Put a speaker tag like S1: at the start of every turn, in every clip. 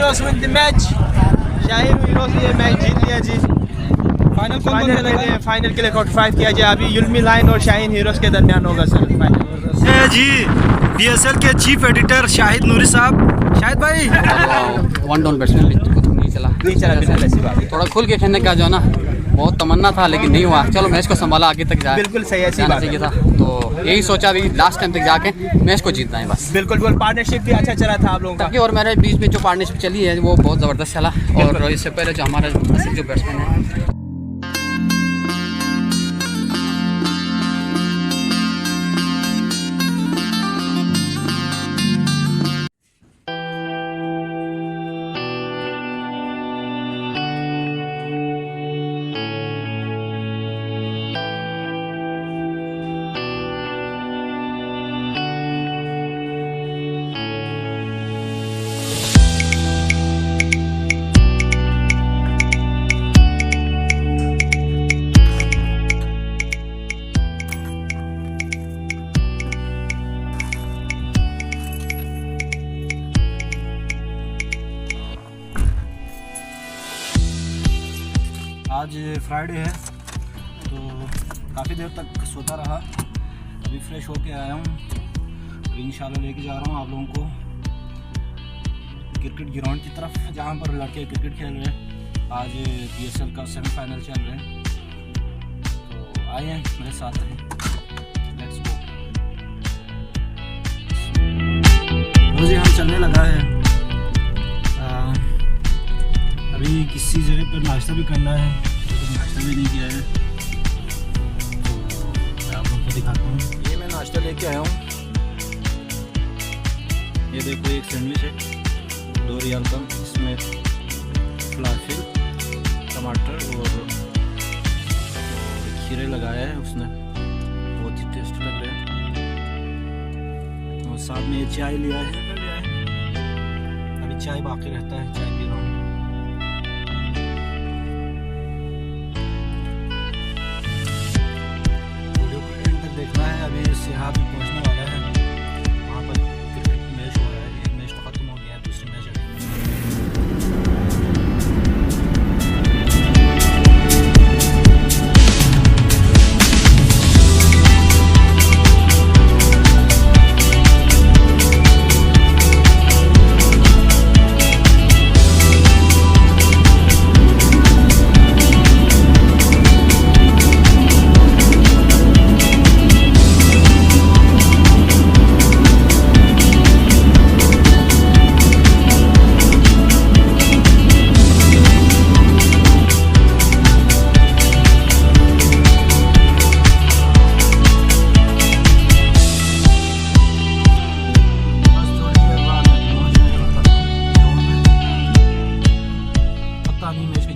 S1: Heroes win the match. Shaheen heroes ने match जीत लिया जी। Final final के लिए 45 किया जाए। अभी युल्मी लाइन और शाहीन हीरोज के दरमियान होगा सर फाइनल
S2: जी। BSL के चीफ एडिटर शाहिद नूरी साहब। शाहिद भाई
S3: वन डाउन बैट्समैन नहीं चला
S1: बिल्कुल ऐसी बात है।
S3: थोड़ा खुल के खेलने का जो है ना बहुत तमन्ना था लेकिन नहीं हुआ। चलो मैच को संभाला, आगे तक जाए,
S1: बिल्कुल सही ऐसी बात
S3: चाहिए था। तो यही सोचा अभी लास्ट टाइम तक जाके मैच को जीतना है बस।
S1: बिल्कुल पार्टनरशिप भी अच्छा चला था आप लोगों का।
S3: और मेरे बीच में जो पार्टनरशिप चली है वो बहुत ज़बरदस्त चला। और इससे पहले जो हमारा जो बैट्समैन है
S2: आज फ्राइडे है तो काफ़ी देर तक सोता रहा। अभी फ्रेश होके आया हूँ। अभी इंशाल्लाह लेके जा रहा हूँ आप लोगों को क्रिकेट ग्राउंड की तरफ जहाँ पर लड़के क्रिकेट खेल रहे हैं। आज BSL का सेमीफाइनल चल रहे हैं तो आए हैं मेरे साथ हैं। Let's go. मुझे हम चलने लगा है। अभी किसी जगह पर नाश्ता भी करना है तो नाश्ता भी नहीं किया है तो मैं आप लोगों को दिखाता हूँ। ये मैं नाश्ता लेके आया हूँ। ये देखो एक सैंडविच है 2 रियाल का। इसमें फलाफिल, टमाटर और खीरे लगाया है उसने, बहुत ही टेस्टी लग रहा है। और साथ में ये चाय लिया है। अभी चाय बाकी रहता है, चाय पी रहा हूँ। देखना है अभी सिहाब में पहुंचने वाला है। वहाँ पर क्रिकेट मैच हो रहा है। एक मैच तो खत्म हो गया है, दूसरी मैच है।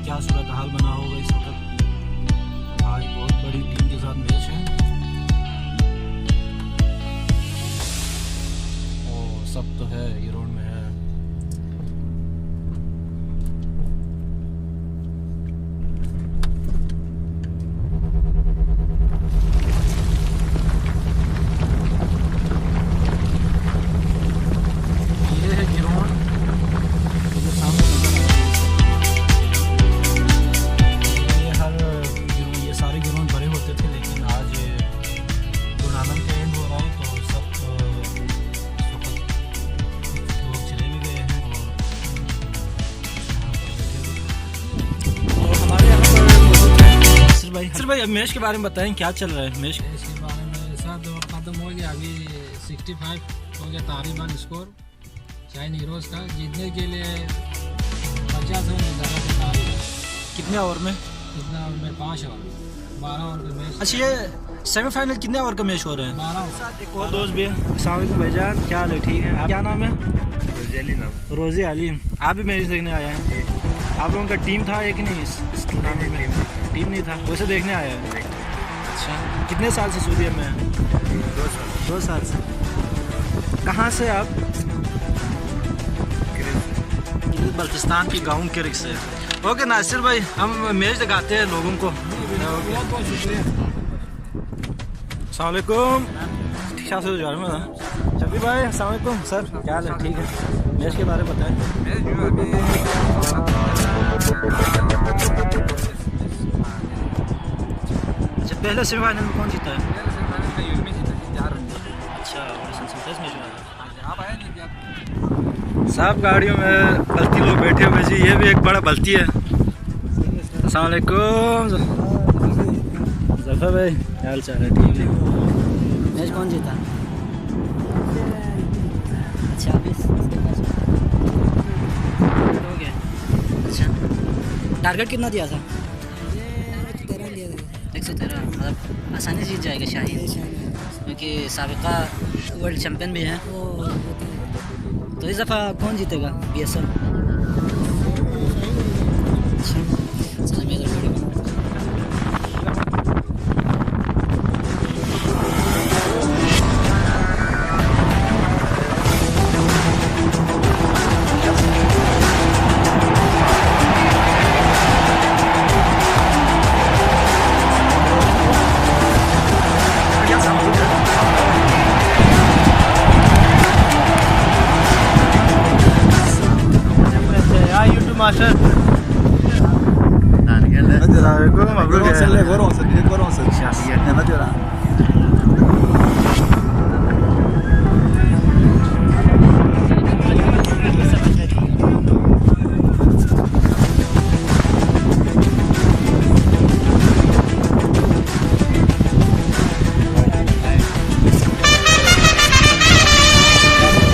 S2: क्या सूरत हाल बना होगा इस वक्त। आज बहुत बड़ी टीम के साथ मैच है और सब तो है ये रोड में है। ये है ग्राउंड जो सामने सारे ग्राउंड भरे होते थे लेकिन आज टूर्नामेंट का एंड हो रहा है तो सब लोग चले भी गए हैं और हमारे यहाँ पर सिर भाई अब मैच के बारे में बताएं क्या चल रहा है। मैच
S4: के बारे में साथ खत्म हो गया। अभी 65 हो गया तकरीबन स्कोर शाहीन हीरोज का। जीतने के लिए 50 रन ज़्यादा था।
S2: कितने ओवर में?
S4: कितना ओवर में? 5 ओवर 12 ओवर का मैच।
S2: अच्छा ये सेमीफाइनल कितने ओवर का मैच हो रहे हैं?
S4: 12 ओवर।
S2: एक और दोस्त भी है। अस्सलाम वालेकुम भाईजान, क्या हाल है? ठीक है। आप क्या नाम है? रोज़ी अली। आप भी मैच देखने आए हैं? आप लोगों का टीम था एक नहीं इस टूर्नामेंट में? टीम नहीं था, वैसे देखने आया है। अच्छा कितने साल से सऊदी में हैं? 2 साल से। कहाँ से आप? बल्तिस्तान की गाँव किरिक से। ओके नासिर भाई, हम मैच दिखाते हैं लोगों को।
S4: बहुत बहुत शुक्रिया।
S2: अस्सलाम वालेकुम। ठीक से जा रहा हूँ। शफी भाई अस्सलाम वालेकुम। सर क्या हाल है? ठीक है। मैच के बारे में बताएं। पहले सेमीफाइनल में कौन जीता है? अच्छा, साहब गाड़ियों में बल्ती लोग बैठे हुए जी, ये भी एक बड़ा बल्ती है। अस्सलाम वालेकुम जफर भाई, क्या हाल चाल है? ठीक है।
S5: मैच कौन जीता? 26 हो गया। अच्छा, टारगेट कितना दिया था? 113 मतलब आसानी से जीत जाएगा शाहीन, क्योंकि साबिका वर्ल्ड चैम्पियन भी हैं। तो इस दफ़ा कौन जीतेगा BSL? अच्छा, चलो मैं थोड़ी
S1: मास्टर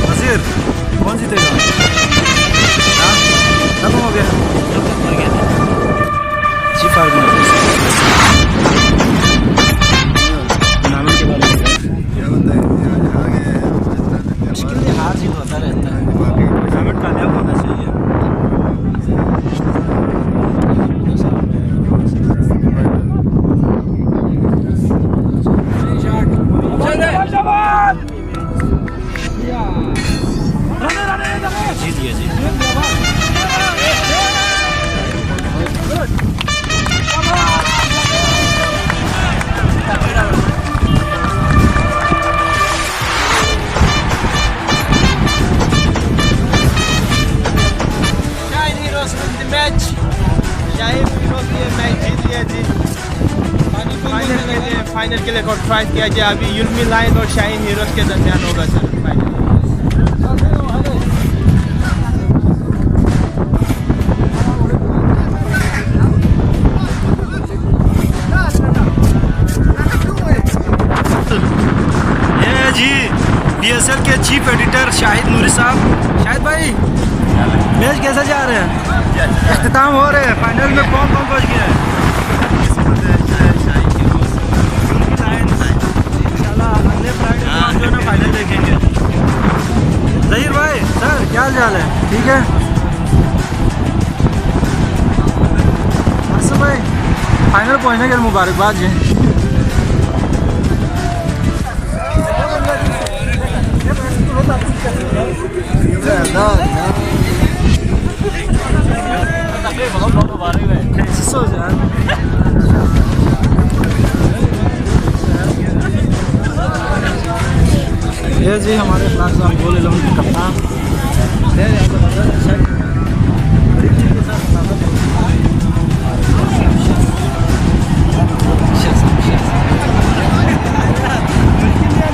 S2: वजीर कौन जीतेगा? खत्म हो गया जी। मुश्किल से हार जीत होता रहता है, टूर्नामेंट कामयाब होना चाहिए। जीत गया जी।
S1: फाइनल के लिए क्वालिफाई किया जाए। अभी युल्मी लाइन और शाहीन हीरोज के दरमियान होगा सर फाइनल।
S2: ये जी BSL के चीफ एडिटर शाहिद नूरी साहब। शाहिद भाई, मैच कैसा जा रहे हैं? इख्तिताम हो रहे हैं, फाइनल में कौन कौन पहुंच गया है? इंशाल्लाह अगले फ्राइडे को हम जो है फाइनल देखेंगे। जहीर भाई सर, क्या हाल चाल है? ठीक है। असम भाई, फाइनल पहुंचने के लिए मुबारकबाद जी। ये जी हमारे प्लान गोल 11 के कप्तान।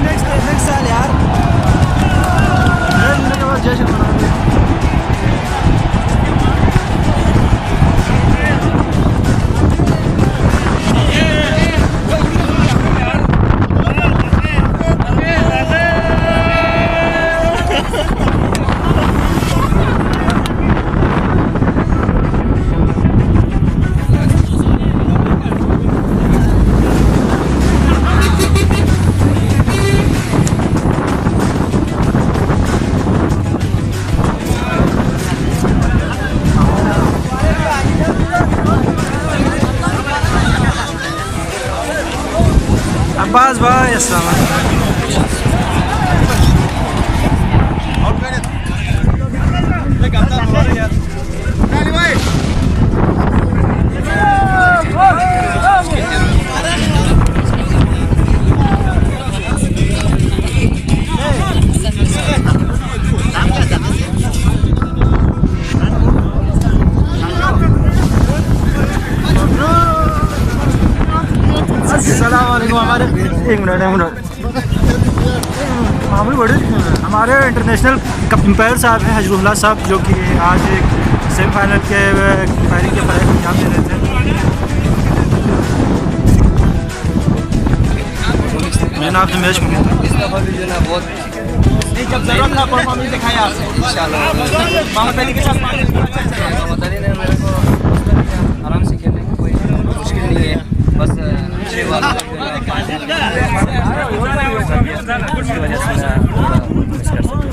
S2: नेक्स्ट साल यार के बाद जश्न मनाएंगे। अब्बास भाई अस्सलाम एक मिनट हमारे इंटरनेशनल अंपायर साहब हैं हजरुल्लाह साहब, जो कि आज एक सेमीफाइनल के फायरिंग के फायरिंग अंजाम दे रहे थे। मैंने आपसे मैच में
S3: बहुत
S1: नहीं, जब जरूरत था परफॉर्मेंस दिखाया आपने इंशाल्लाह। मोहम्मद अली के साथ
S3: मोहम्मद अली ने मेरे को आराम से खेलने की कोई मुश्किल नहीं है, बस अच्छे वाला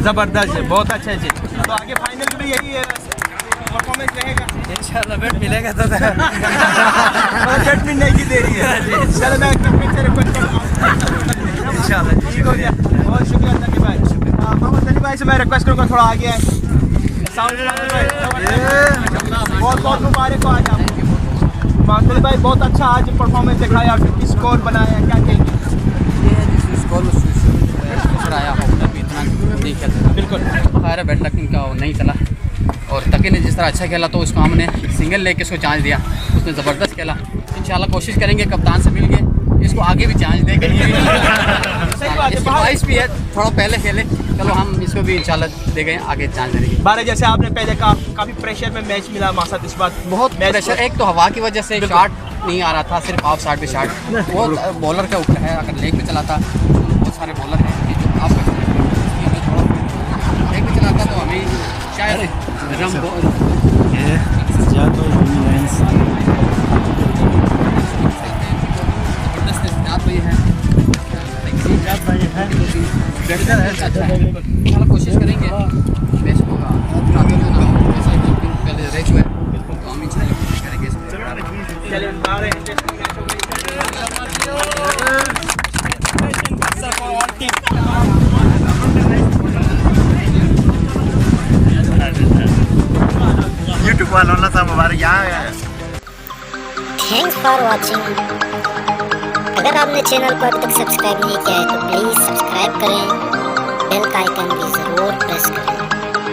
S1: जबरदस्त है, बहुत अच्छा है जी। तो आगे फाइनल में यही परफॉर्मेंस रहेगा
S3: इंशाल्लाह। बैट मिलेगा तो
S1: बैट भी नहीं की दे रही है। चलो मैं कैप्टन से रिक्वेस्ट करूंगा इंशाल्लाह। ठीक हो गया, बहुत शुक्रिया तकी भाई। मोहम्मद अली भाई से मैं रिक्वेस्ट करूंगा थोड़ा आगे आए। बहुत बहुत मुबारक हो आज आपको। मोहम्मद अली भाई बहुत अच्छा आज परफॉर्मेंस दिखाया, 50 स्कोर बनाया, क्या कहेंगे?
S3: आया इतना नहीं खेलता, बिल्कुल खैर बैट लक इनका नहीं चला। और तकी ने जिस तरह अच्छा खेला तो उसको हमने सिंगल लेके इसको चांस दिया, उसने ज़बरदस्त खेला। इंशाल्लाह कोशिश करेंगे कप्तान से मिल के इसको आगे भी चांस देंगे। ख्वाहिश भी है थोड़ा पहले खेले, चलो हम इसको भी इंशाल्लाह देंगे आगे चांस देंगे।
S1: 12 जैसे आपने पहले कहा काफ़ी प्रेशर में मैच मिला हमारे साथ, इस बार
S3: बहुत प्रेशर, एक तो हवा की वजह से शॉट नहीं आ रहा था, सिर्फ ऑफ साइड पे शॉट। वो बॉलर का ऊपर है, अगर लेग पे चलाता बहुत सारे बॉलर हैं जो आप लेग पे चलाता तो हमें शायद रन कोशिश करेंगे मैच को पहले रह चुके हैं तो हम इंशाल्लाह कोशिश करेंगे
S2: यूट्यूब वालों का मुबारक यहाँ।
S6: Thanks for watching. अगर आपने चैनल को अब तक सब्सक्राइब नहीं किया है तो प्लीज़ सब्सक्राइब करें, बेल का आइकन भी ज़रूर प्रेस करें।